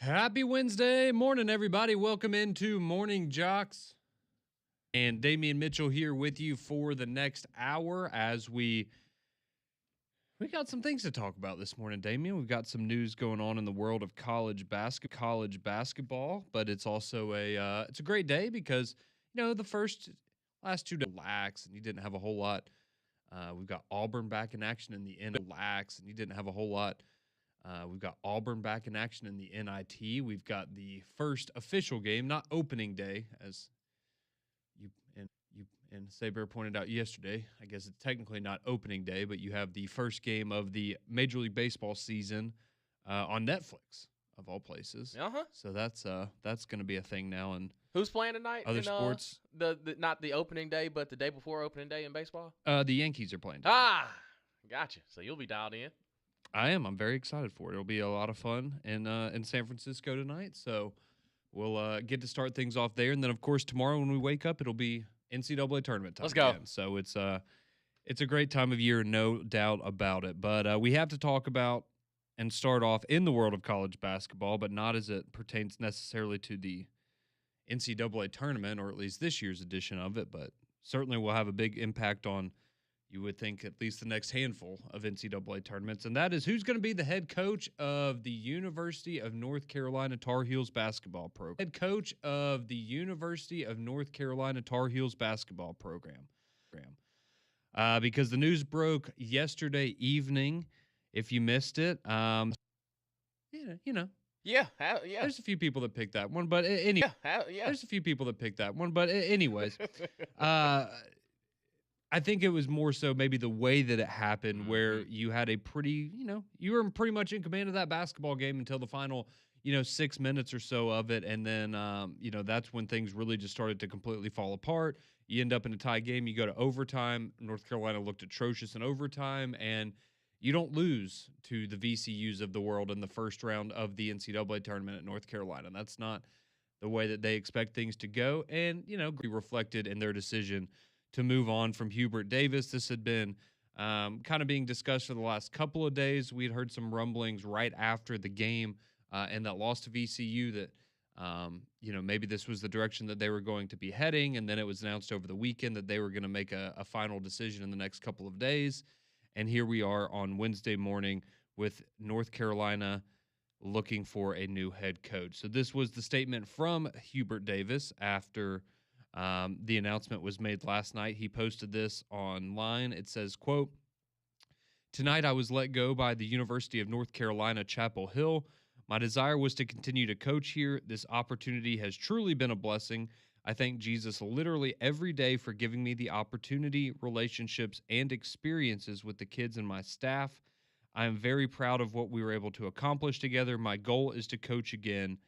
Happy Wednesday morning, everybody. Welcome into Morning Jocks. And Damian Mitchell here with you for the next hour as we got some things to talk about this morning, Damian. We've got some news going on in the world of college basketball, but it's also it's a great day because, the last 2 days relax and you didn't have a whole lot. We've got Auburn back in action in the relax and you didn't have a whole lot. We've got Auburn back in action in the NIT. We've got the first official game, not opening day, as you and Saber pointed out yesterday. I guess it's technically not opening day, but you have the first game of the Major League Baseball season on Netflix, of all places. So that's going to be a thing now. And who's playing tonight? Other sports. The not the opening day, but the day before opening day in baseball. The Yankees are playing tonight. Gotcha. So you'll be dialed in. I am. I'm very excited for it. It'll be a lot of fun in San Francisco tonight. So we'll get to start things off there, and then of course tomorrow when we wake up, it'll be NCAA tournament time. Let's go. Again. So it's a great time of year, no doubt about it. But we have to talk about and start off in the world of college basketball, but not as it pertains necessarily to the NCAA tournament, or at least this year's edition of it. But certainly will have a big impact on, you would think, at least the next handful of NCAA tournaments, and that is who's going to be the head coach of the University of North Carolina Tar Heels basketball program. Head coach of the University of North Carolina Tar Heels basketball program. Because the news broke yesterday evening. If you missed it, Yeah. There's a few people that picked that one, but anyway, there's a few people that picked that one, but anyways, I think it was more so maybe the way that it happened, where you had a pretty, you were pretty much in command of that basketball game until the final, 6 minutes or so of it. And then, that's when things really just started to completely fall apart. You end up in a tie game. You go to overtime. North Carolina looked atrocious in overtime, and you don't lose to the VCUs of the world in the first round of the NCAA tournament at North Carolina. That's not the way that they expect things to go. And, be reflected in their decision to move on from Hubert Davis. This had been kind of being discussed for the last couple of days. We'd heard some rumblings right after the game and that loss to VCU that, maybe this was the direction that they were going to be heading. And then it was announced over the weekend that they were going to make a final decision in the next couple of days. And here we are on Wednesday morning with North Carolina looking for a new head coach. So this was the statement from Hubert Davis after the announcement was made last night. He posted this online. It says, quote, "Tonight I was let go by the University of North Carolina, Chapel Hill. My desire was to continue to coach here. This opportunity has truly been a blessing. I thank Jesus literally every day for giving me the opportunity, relationships, and experiences with the kids and my staff. I am very proud of what we were able to accomplish together. My goal is to coach again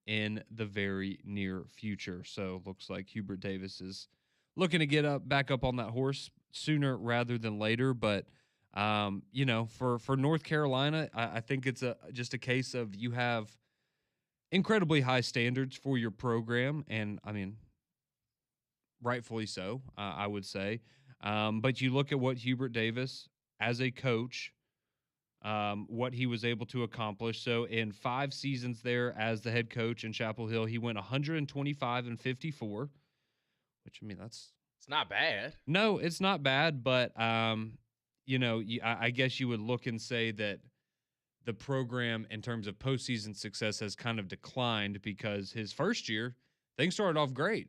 in the very near future." So looks like Hubert Davis is looking to get back up on that horse sooner rather than later. But for North Carolina, I think it's just a case of you have incredibly high standards for your program, and I mean, rightfully so, I would say. But you look at what Hubert Davis as a coach, what he was able to accomplish. So in 5 seasons there as the head coach in Chapel Hill, he went 125-54, which, I mean, it's not bad. No, it's not bad, but I guess you would look and say that the program in terms of postseason success has kind of declined, because his first year, things started off great.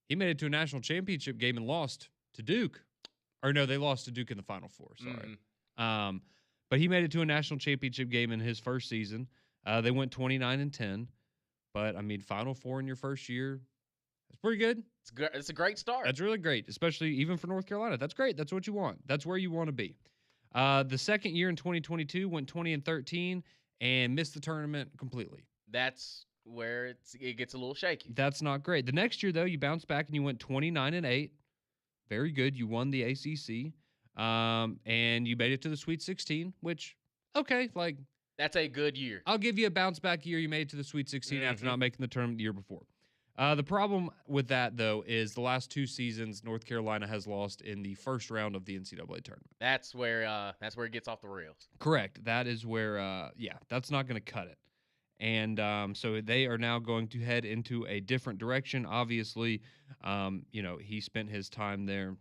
He made it to a national championship game and lost to Duke. Or no, they lost to Duke in the Final Four, sorry. But he made it to a national championship game in his first season. They went 29-10. But, I mean, Final Four in your first year, that's pretty good. It's a great start. That's really great, especially even for North Carolina. That's great. That's what you want. That's where you want to be. The second year in 2022 went 20-13 and missed the tournament completely. That's where it gets a little shaky. That's not great. The next year, though, you bounced back and you went 29-8. Very good. You won the ACC. And you made it to the Sweet 16, which, okay, like, that's a good year. I'll give you a bounce back year. You made it to the Sweet 16 after not making the tournament the year before. The problem with that, though, is the last 2 seasons, North Carolina has lost in the first round of the NCAA tournament. That's where it gets off the rails. Correct. That is where, that's not going to cut it. And so they are now going to head into a different direction. Obviously, he spent his time there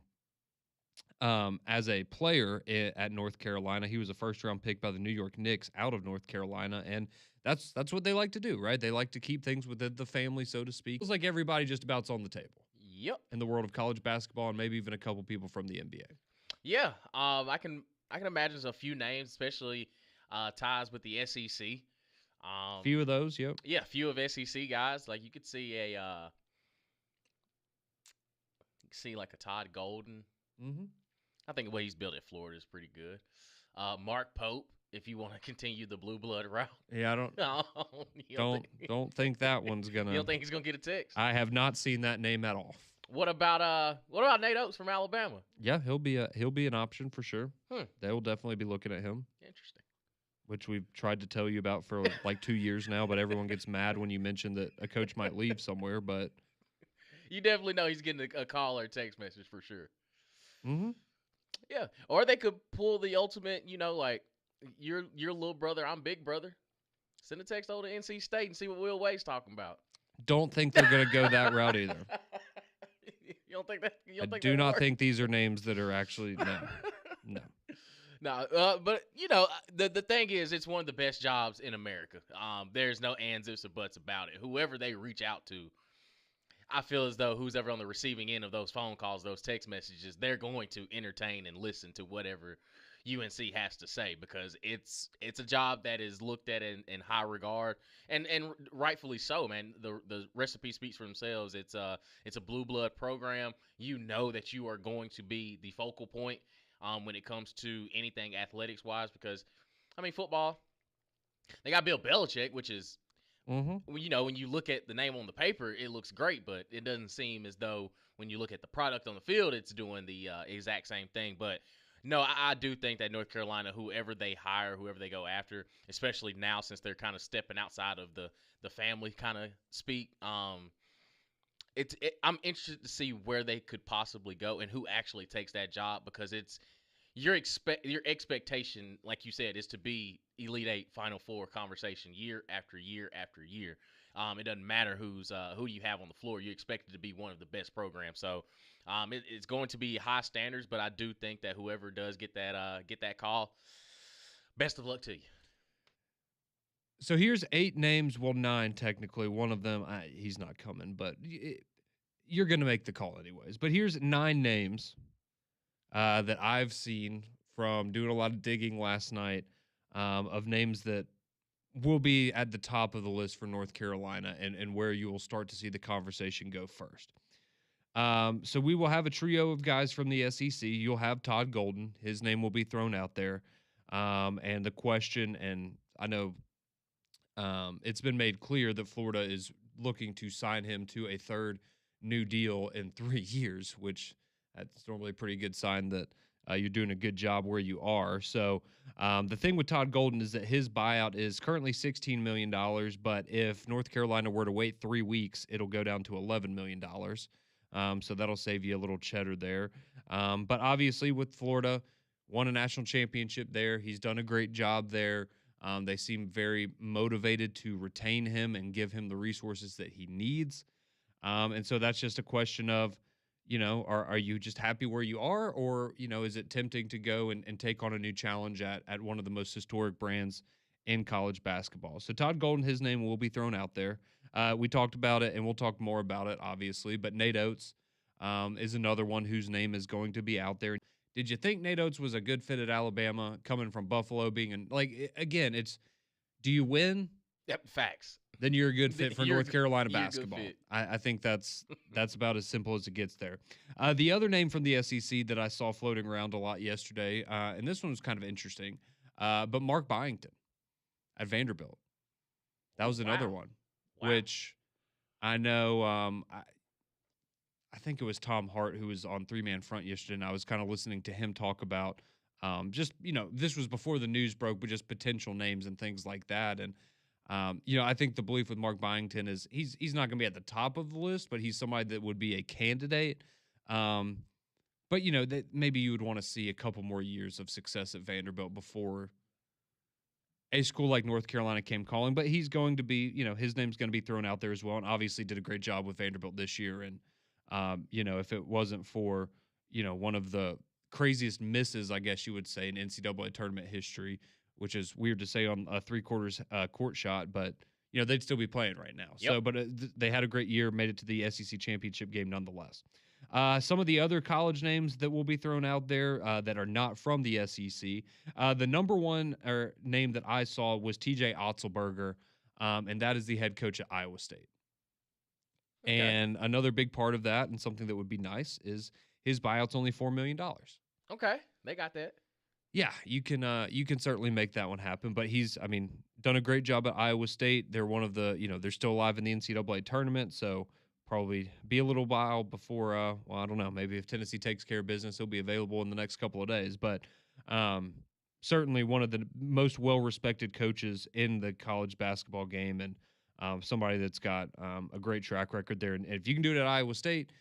as a player at North Carolina. He was a first round pick by the New York Knicks out of North Carolina, and that's what they like to do, right? They like to keep things within the family, so to speak. It's like everybody just about's on the table Yep. in the world of college basketball, and maybe even a couple people from the NBA. Yeah. I can imagine a few names, especially ties with the SEC. Few of those, yep. Yeah, a few of SEC guys. Like you could see like a Todd Golden. Mm-hmm. I think the way he's built at Florida is pretty good. Mark Pope, if you want to continue the blue blood route. Yeah, I don't don't think that one's gonna. You don't think he's gonna get a text? I have not seen that name at all. What about Nate Oates from Alabama? Yeah, he'll be an option for sure. Hmm. They will definitely be looking at him. Interesting. Which we've tried to tell you about for like 2 years now, but everyone gets mad when you mention that a coach might leave somewhere. But you definitely know he's getting a call or a text message for sure. Mm-hmm. Yeah, or they could pull the ultimate, like your little brother, I'm big brother. Send a text over to NC State and see what Will Wade's talking about. Don't think they're gonna go that route either. You don't think that? I do not think these are names that are actually no. No, but the thing is, it's one of the best jobs in America. There's no ands, ifs, or buts about it. Whoever they reach out to, I feel as though who's ever on the receiving end of those phone calls, those text messages, they're going to entertain and listen to whatever UNC has to say, because it's a job that is looked at in high regard, and rightfully so, man. The recipe speaks for themselves. It's a blue blood program. You know that you are going to be the focal point when it comes to anything athletics wise, because I mean football, they got Bill Belichick, which is when you look at the name on the paper, it looks great, but it doesn't seem as though when you look at the product on the field, it's doing the exact same thing. But no, I do think that North Carolina, whoever they hire, whoever they go after, especially now since they're kind of stepping outside of the family kind of speak, I'm interested to see where they could possibly go and who actually takes that job, because it's your expectation, like you said, is to be Elite Eight, Final Four conversation year after year after year. It doesn't matter who you have on the floor. You're expected to be one of the best programs. So it's going to be high standards, but I do think that whoever does get that call, best of luck to you. So here's 8 names, well 9 technically. One of them, he's not coming, but you're going to make the call anyways. But here's 9 names that I've seen from doing a lot of digging last night of names that will be at the top of the list for North Carolina and where you will start to see the conversation go first. So we will have a trio of guys from the SEC. You'll have Todd Golden. His name will be thrown out there. And the question, and I know it's been made clear that Florida is looking to sign him to a third new deal in 3 years, which that's normally a pretty good sign that you're doing a good job where you are. So the thing with Todd Golden is that his buyout is currently $16 million, but if North Carolina were to wait 3 weeks, it'll go down to $11 million. So that'll save you a little cheddar there. But obviously with Florida, won a national championship there. He's done a great job there. They seem very motivated to retain him and give him the resources that he needs. And so that's just a question of, are you just happy where you are, or, is it tempting to go and take on a new challenge at one of the most historic brands in college basketball? So Todd Golden, his name will be thrown out there. We talked about it, and we'll talk more about it, obviously, but Nate Oates is another one whose name is going to be out there. Did you think Nate Oates was a good fit at Alabama, coming from Buffalo, again, it's, do you win? Yep, facts. Then you're a good fit for North Carolina basketball. I think that's about as simple as it gets there. The other name from the SEC that I saw floating around a lot yesterday, and this one was kind of interesting, but Mark Byington at Vanderbilt. That was another one, which I know I think it was Tom Hart who was on 3-Man Front yesterday, and I was kind of listening to him talk about this was before the news broke, but just potential names and things like that. And I think the belief with Mark Byington is he's not going to be at the top of the list, but he's somebody that would be a candidate. But that maybe you would want to see a couple more years of success at Vanderbilt before a school like North Carolina came calling, but he's going to be, his name's going to be thrown out there as well. And obviously did a great job with Vanderbilt this year. And, if it wasn't for, one of the craziest misses, I guess you would say, in NCAA tournament history, which is weird to say on a 3/4 court shot, but, they'd still be playing right now. Yep. So, but they had a great year, made it to the SEC championship game nonetheless. Some of the other college names that will be thrown out there that are not from the SEC. The number one name that I saw was TJ Otzelberger, and that is the head coach at Iowa State. Okay. And another big part of that, and something that would be nice, is his buyout's only $4 million. Okay, they got that. Yeah, you can certainly make that one happen. But he's, done a great job at Iowa State. They're one of the, they're still alive in the NCAA tournament, so probably be a little while before. Well, I don't know. Maybe if Tennessee takes care of business, he'll be available in the next couple of days. But certainly one of the most well-respected coaches in the college basketball game, and somebody that's got a great track record there. And if you can do it at Iowa State,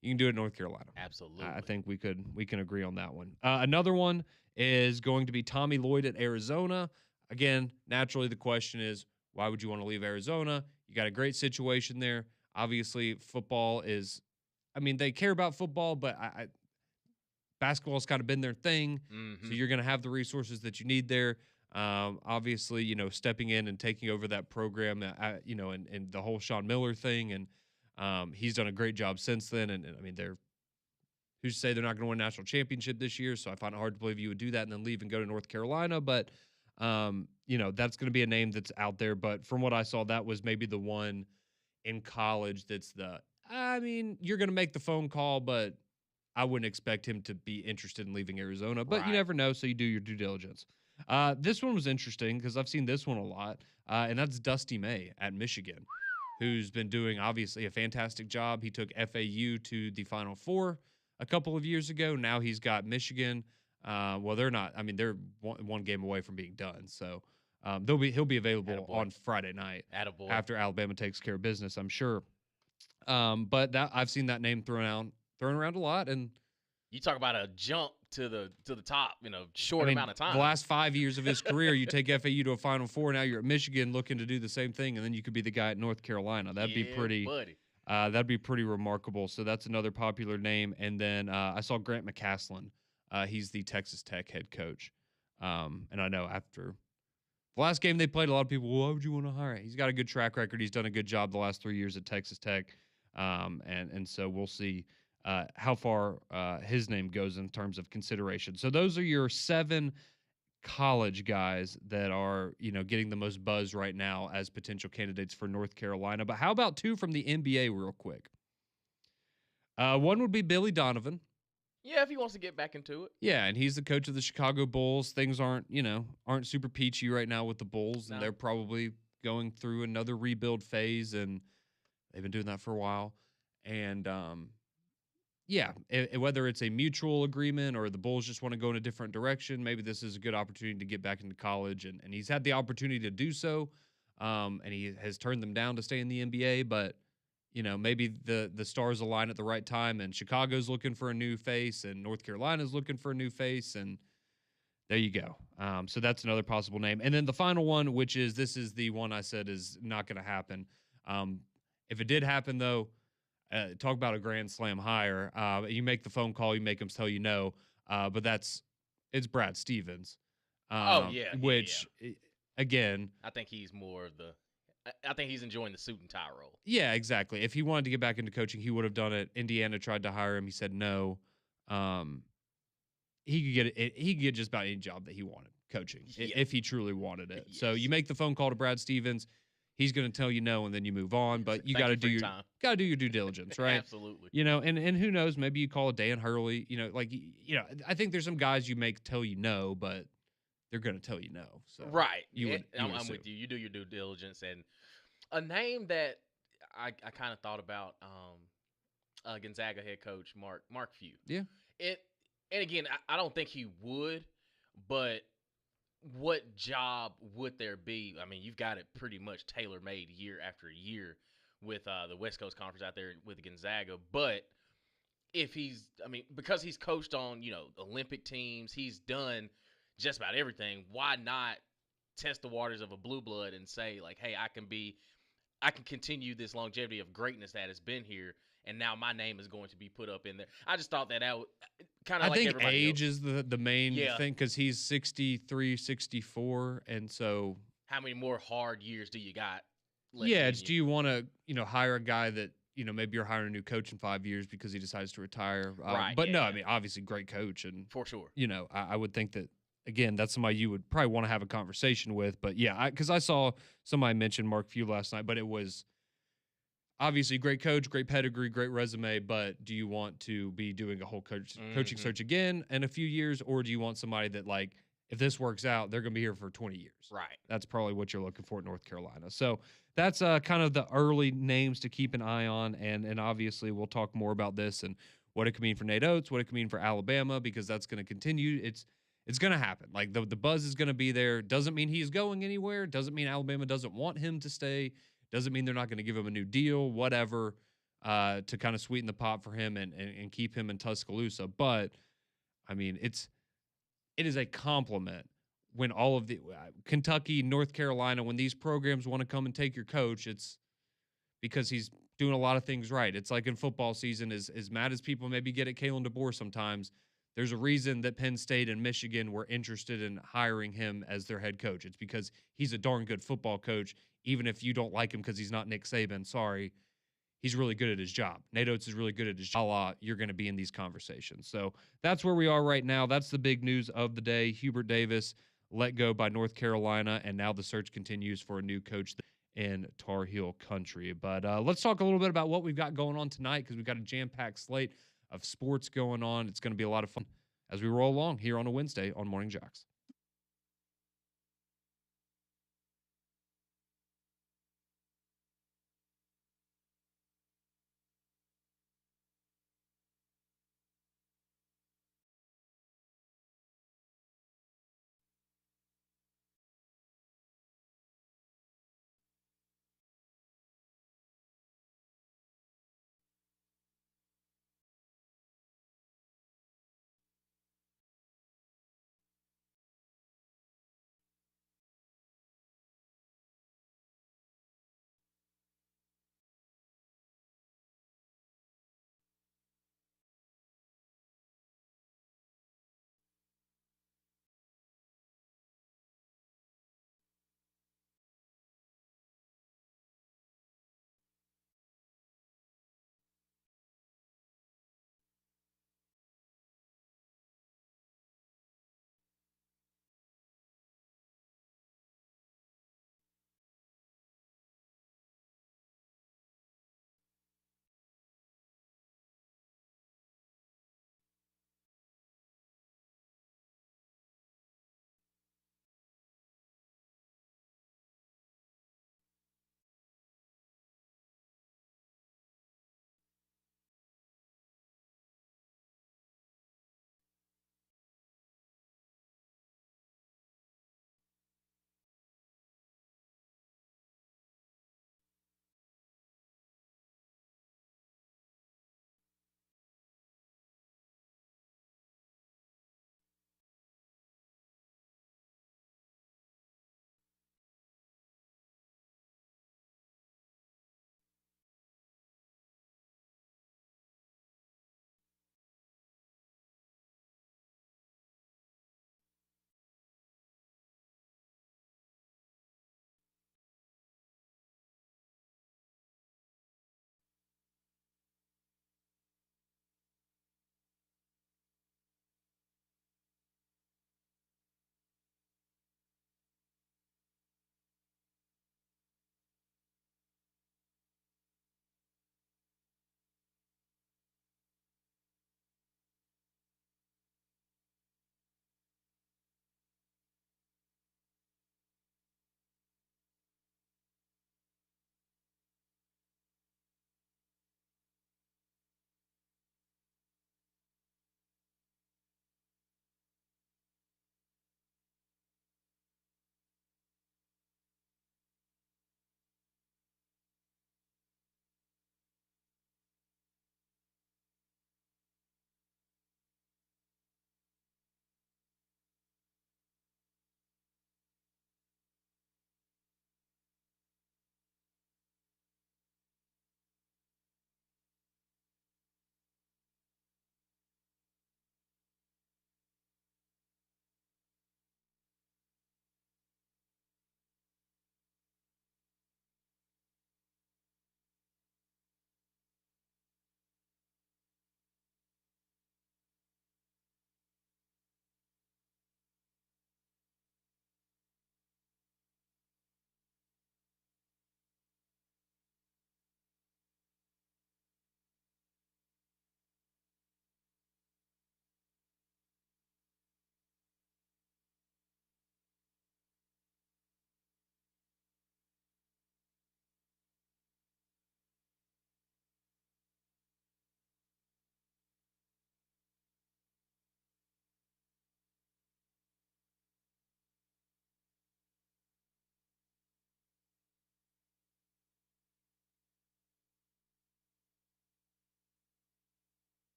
you can do it at North Carolina. Absolutely. I think we can agree on that one. Another one is going to be Tommy Lloyd at Arizona. Again, naturally the question is, why would you want to leave Arizona? You got a great situation there. Obviously, football is, they care about football, but basketball's kind of been their thing. Mm-hmm. So you're going to have the resources that you need there. Obviously, stepping in and taking over that program, and the whole Sean Miller thing. And he's done a great job since then. And they're, who's to say they're not going to win a national championship this year? So I find it hard to believe you would do that and then leave and go to North Carolina. But, that's going to be a name that's out there. But from what I saw, that was maybe the one in college that's you're going to make the phone call, but I wouldn't expect him to be interested in leaving Arizona. But you never know, so you do your due diligence. This one was interesting because I've seen this one a lot, and that's Dusty May at Michigan, who's been doing, obviously, a fantastic job. He took FAU to the Final Four a couple of years ago. Now he's got Michigan. Well, they're not. They're one game away from being done. So he'll be available on Friday night after Alabama takes care of business, I'm sure. But I've seen that name thrown around a lot, and you talk about a jump to the top, short amount of time. The last 5 years of his career, you take FAU to a Final Four. Now you're at Michigan looking to do the same thing, and then you could be the guy at North Carolina. That'd be pretty. Buddy. That'd be pretty remarkable. So that's another popular name. And then I saw Grant McCasland. He's the Texas Tech head coach. And I know after the last game they played, a lot of people, well, why would you want to hire him? He's got a good track record. He's done a good job the last 3 years at Texas Tech. And so we'll see how far his name goes in terms of consideration. So those are your 7 college guys that are, getting the most buzz right now as potential candidates for North Carolina. But how about 2 from the NBA real quick? One would be Billy Donovan. Yeah, if he wants to get back into it. Yeah, and he's the coach of the Chicago Bulls. Things aren't super peachy right now with the Bulls, and they're probably going through another rebuild phase, and they've been doing that for a while. And whether it's a mutual agreement or the Bulls just want to go in a different direction, maybe this is a good opportunity to get back into college, and he's had the opportunity to do so, and he has turned them down to stay in the NBA, but maybe the stars align at the right time, and Chicago's looking for a new face, and North Carolina's looking for a new face, and there you go. So that's another possible name. And then the final one, this is the one I said is not going to happen. If it did happen, though, talk about a grand slam hire. You make the phone call, you make them tell you no, but it's Brad Stevens. Which, again, I think he's more of the. I think he's enjoying the suit and tie role. Yeah, exactly. If he wanted to get back into coaching, he would have done it. Indiana tried to hire him. He said no. He could get just about any job that he wanted coaching if he truly wanted it. Yes. So you make the phone call to Brad Stevens. He's going to tell you no, and then you move on. But you got to do your due diligence, right? Absolutely. And who knows? Maybe you call a Dan Hurley. I think there's some guys you make tell you no, but they're going to tell you no. So right. I'm with you. You do your due diligence. And a name that I kind of thought about, Gonzaga head coach Mark Few. Yeah. And again, I don't think he would, but what job would there be? You've got it pretty much tailor-made year after year with the West Coast Conference out there with Gonzaga. But if because he's coached on, Olympic teams, he's done just about everything. Why not test the waters of a blue blood and say like, hey, I can continue this longevity of greatness that has been here, and now my name is going to be put up in there. I just thought that out kind of I like think everybody age else. is the main Yeah. thing because he's 63, 64, and so How many more hard years do you got left yeah, in it's you? do you want to hire a guy that maybe you're hiring a new coach in 5 years because he decides to retire? Right. But Yeah. no, I Yeah. mean obviously great coach, and For sure. I would think that again that's somebody you would probably want to have a conversation with. But yeah, because I saw somebody mention Mark Few last night, but it was obviously great coach, great pedigree, great resume. But do you want to be doing a whole coaching Hmm. search again in a few years, or do you want somebody that like if this works out, they're going to be here for 20 years? Right. That's probably what you're looking for at North Carolina. So that's kind of the early names to keep an eye on, and obviously we'll talk more about this and what it could mean for Nate Oates, what it could mean for Alabama, because that's going to continue. It's going to happen. Like the buzz is going to be there. Doesn't mean he's going anywhere. Doesn't mean Alabama doesn't want him to stay. Doesn't mean they're not going to give him a new deal, whatever, to kind of sweeten the pot for him and keep him in Tuscaloosa. But I mean, it is a compliment when all of the Kentucky, North Carolina, when these programs want to come and take your coach, it's because he's doing a lot of things right. It's like in football season, as mad as people maybe get at Kalen DeBoer sometimes, there's a reason that Penn State and Michigan were interested in hiring him as their head coach. It's because he's a darn good football coach, even if you don't like him because he's not Nick Saban. Sorry, he's really good at his job. Nate Oates is really good at his job. You're going to be in these conversations. So that's where we are right now. That's the big news of the day. Hubert Davis let go by North Carolina, and now the search continues for a new coach in Tar Heel country. But let's talk a little bit about what we've got going on tonight because we've got a jam-packed slate of sports going on. It's going to be a lot of fun as we roll along here on a Wednesday on Morning Jocks.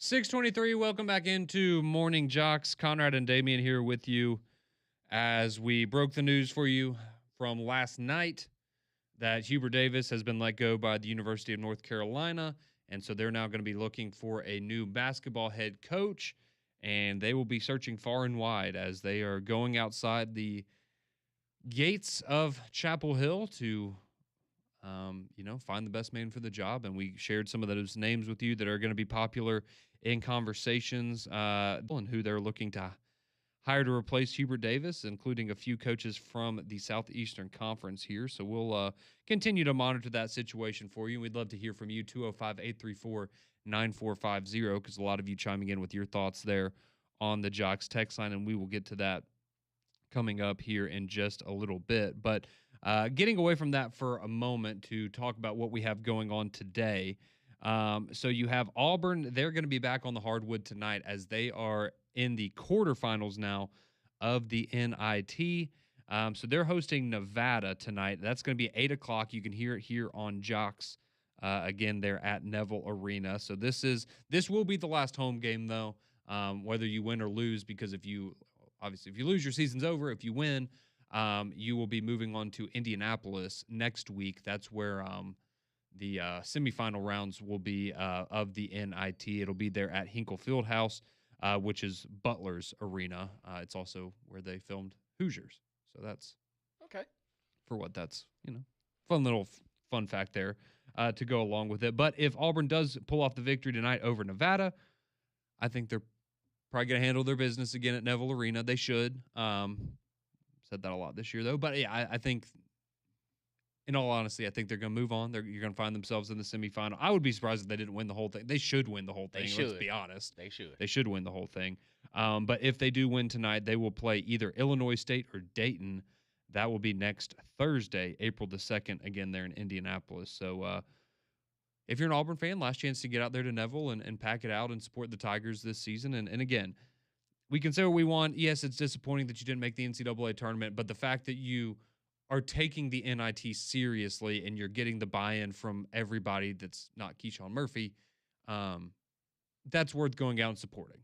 623, welcome back into Morning Jocks. Conrad and Damian here with you as we broke the news for you from last night that Hubert Davis has been let go by the University of North Carolina. And so they're now going to be looking for a new basketball head coach. And they will be searching far and wide as they are going outside the gates of Chapel Hill to find the best man for the job. And we shared some of those names with you that are going to be popular in conversations and who they're looking to hire to replace Hubert Davis, including a few coaches from the Southeastern Conference here. So we'll continue to monitor that situation for you. We'd love to hear from you, 205-834-9450, because a lot of you chiming in with your thoughts there on the Jocks text line, and we will get to that coming up here in just a little bit. But getting away from that for a moment to talk about what we have going on today. So you have Auburn. They're going to be back on the hardwood tonight as they are in the quarterfinals now of the NIT. So they're hosting Nevada tonight. That's going to be 8 o'clock. You can hear it here on Jocks. Again, they're at Neville Arena. So this will be the last home game, though, whether you win or lose, because if you lose, your season's over. If you win, you will be moving on to Indianapolis next week. That's where the semifinal rounds will be of the NIT. It'll be there at Hinkle Fieldhouse, which is Butler's arena. It's also where they filmed Hoosiers. So that's Okay. for what that's, fun little fun fact there to go along with it. But if Auburn does pull off the victory tonight over Nevada, I think they're probably going to handle their business again at Neville Arena. They should. Said that a lot this year, though. But, yeah, I think, in all honesty, I think they're going to move on. You're going to find themselves in the semifinal. I would be surprised if they didn't win the whole thing. They should win the whole thing, let's be honest. They should. They should win the whole thing. But if they do win tonight, they will play either Illinois State or Dayton. That will be next Thursday, April the 2nd, again there in Indianapolis. So, if you're an Auburn fan, last chance to get out there to Neville and pack it out and support the Tigers this season. And again, we can say what we want. Yes, it's disappointing that you didn't make the NCAA tournament, but the fact that you are taking the NIT seriously and you're getting the buy-in from everybody that's not Keyshawn Murphy, that's worth going out and supporting,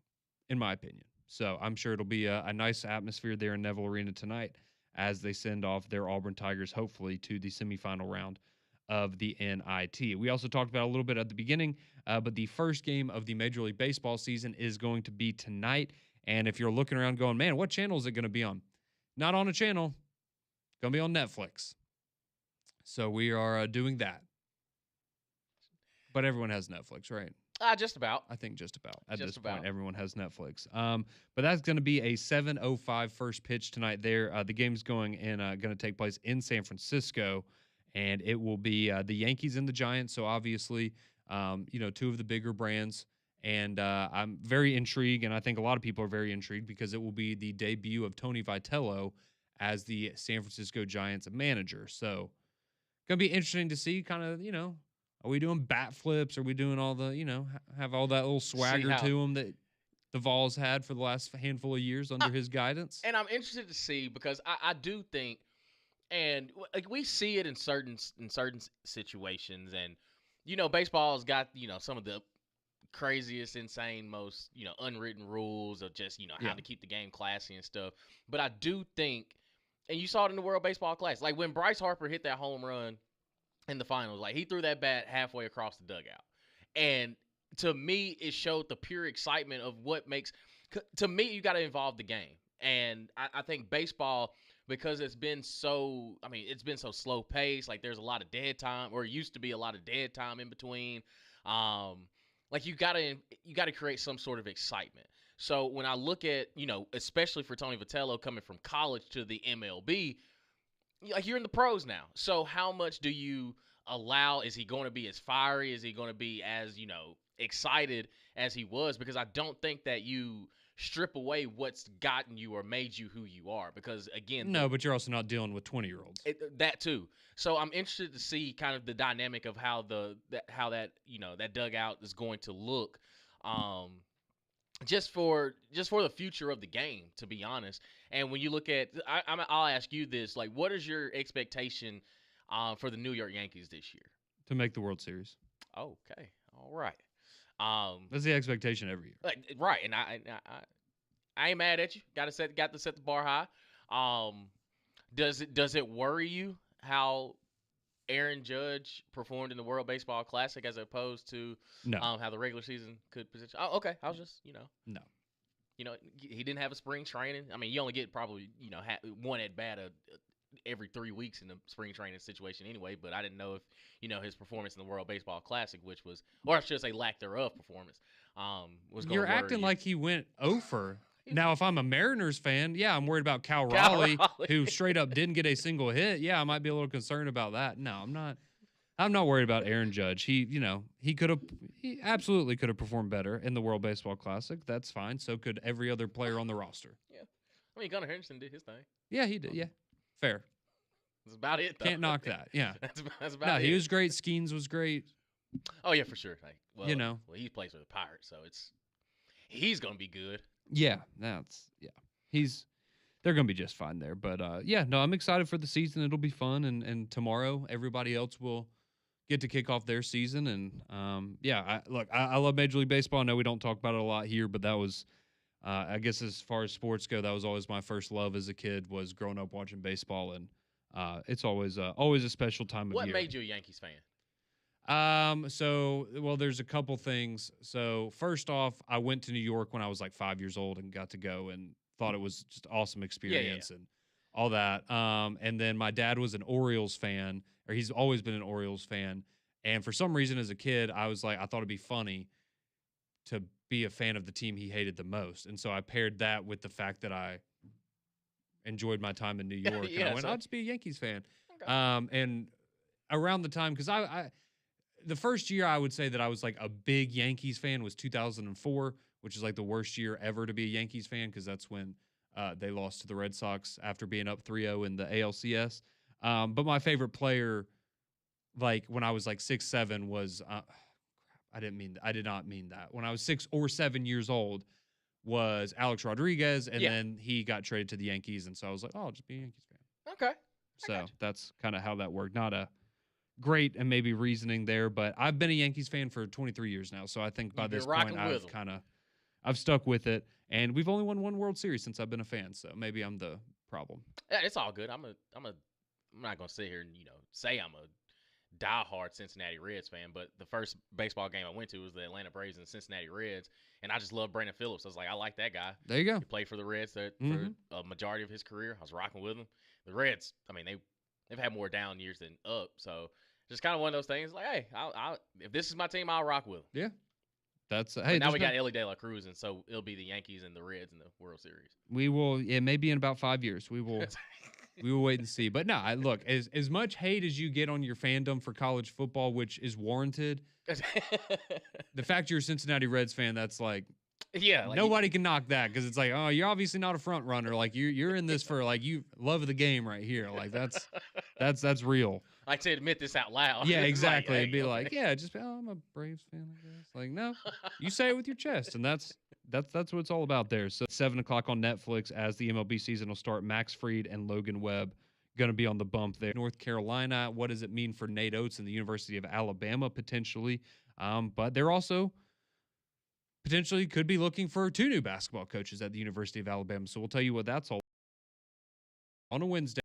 in my opinion. So I'm sure it'll be a nice atmosphere there in Neville Arena tonight as they send off their Auburn Tigers, hopefully, to the semifinal round of the NIT. We also talked about a little bit at the beginning, but the first game of the Major League Baseball season is going to be tonight. And if you're looking around going, man, what channel is it going to be on? Not on a channel. It's going to be on Netflix. So we are doing that. But everyone has Netflix, right? Just about. I think just about. At Just this about. point, everyone has Netflix. But that's going to be a 7:05 first pitch tonight there. The game's going to take place in San Francisco. And it will be the Yankees and the Giants. So obviously, two of the bigger brands. And I'm very intrigued, and I think a lot of people are very intrigued because it will be the debut of Tony Vitello as the San Francisco Giants manager. So going to be interesting to see kind of, are we doing bat flips? Are we doing all the, have all that little swagger to them that the Vols had for the last handful of years under his guidance? And I'm interested to see because I do think, and like we see it in certain situations, and baseball's got some of the craziest, insane, most unwritten rules of just how to keep the game classy and stuff. But I do think, and you saw it in the World Baseball Classic, like when Bryce Harper hit that home run in the finals, like he threw that bat halfway across the dugout, and to me it showed the pure excitement of what makes. To me, you got to involve the game, and I think baseball, because it's been so slow paced. Like there's a lot of dead time, or it used to be a lot of dead time in between. Like you gotta create some sort of excitement. So when I look at especially for Tony Vitello coming from college to the MLB, like you're in the pros now. So how much do you allow? Is he going to be as fiery? Is he going to be as excited as he was? Because I don't think that you strip away what's gotten you or made you who you are, because again, but you're also not dealing with 20-year-olds. That too. So I'm interested to see kind of the dynamic of how that dugout is going to look, just for the future of the game, to be honest. And when you look at, I'll ask you this: like, what is your expectation for the New York Yankees this year? To make the World Series. Okay, all right. That's the expectation every year. Right, and I ain't mad at you. Got to set the bar high. Does it worry you how Aaron Judge performed in the World Baseball Classic as opposed to No, how the regular season could position? Oh, okay. I was just no. he didn't have a spring training. I mean, you only get probably one at bat every 3 weeks in the spring training situation anyway. But I didn't know if his performance in the World Baseball Classic, which was, or I should say, lack thereof performance, was going. You're acting like he went over. Now, if I'm a Mariners fan, yeah, I'm worried about Cal Raleigh, who straight up didn't get a single hit. Yeah, I might be a little concerned about that. No, I'm not. I'm not worried about Aaron Judge. He absolutely could have performed better in the World Baseball Classic. That's fine. So could every other player on the roster. Yeah, I mean, Gunnar Henderson did his thing. Yeah, he did. Yeah, fair. That's about it, though. Can't knock that. Yeah, that's about it. He was great. Skeens was great. Oh yeah, for sure. Like, well, well, he plays for the Pirates, so he's gonna be good. Yeah, they're gonna be just fine there. But I'm excited for the season. It'll be fun, and tomorrow everybody else will get to kick off their season. And I love Major League Baseball. I know we don't talk about it a lot here, but that was, I guess, as far as sports go, that was always my first love as a kid, was growing up watching baseball, and it's always a special time of year. What made you a Yankees fan? There's a couple things. So first off, I went to New York when I was like 5 years old and got to go and thought it was just awesome experience and all that. And then my dad was an Orioles fan, or he's always been an Orioles fan. And for some reason as a kid, I was like, I thought it'd be funny to be a fan of the team he hated the most. And so I paired that with the fact that I enjoyed my time in New York. And I went, I'll just be a Yankees fan. Okay. And around the time, because the first year I would say that I was like a big Yankees fan was 2004, which is like the worst year ever to be a Yankees fan, because that's when they lost to the Red Sox after being up 3-0 in the ALCS. But my favorite player, like when I was like 6, 7, was I did not mean that. When I was 6 or 7 years old, was Alex Rodriguez, and then he got traded to the Yankees, and so I was like, oh, I'll just be a Yankees fan. Okay. So that's kind of how that worked. Not a great and maybe reasoning there, but I've been a Yankees fan for 23 years now, so I think by this point I've stuck with it, and we've only won one World Series since I've been a fan, so maybe I'm the problem. Yeah, it's all good. I'm not gonna sit here and say I'm a diehard Cincinnati Reds fan, but the first baseball game I went to was the Atlanta Braves and the Cincinnati Reds, and I just love Brandon Phillips. I was like, I like that guy. There you go. He played for the Reds for a majority of his career. I was rocking with him. The Reds, I mean, they've had more down years than up, so just kind of one of those things. Like, hey, I'll if this is my team, I'll rock with them. Yeah, that's now we got Elly De La Cruz, and so it'll be the Yankees and the Reds in the World Series. We will. Yeah, maybe in about 5 years we will. We will wait and see. But no, look, as much hate as you get on your fandom for college football, which is warranted, the fact you're a Cincinnati Reds fan, that's like, nobody can knock that, because it's like, oh, you're obviously not a front runner. Like you're in this for like, you love the game right here. Like that's real. I like to admit this out loud. Yeah, exactly. It'd be like, I'm a Braves fan, I guess. Like, no, you say it with your chest, and that's what it's all about there. So 7 o'clock on Netflix as the MLB season will start. Max Fried and Logan Webb going to be on the bump there. North Carolina, what does it mean for Nate Oates and the University of Alabama potentially? But they're also potentially could be looking for 2 new basketball coaches at the University of Alabama. So we'll tell you what that's all on a Wednesday.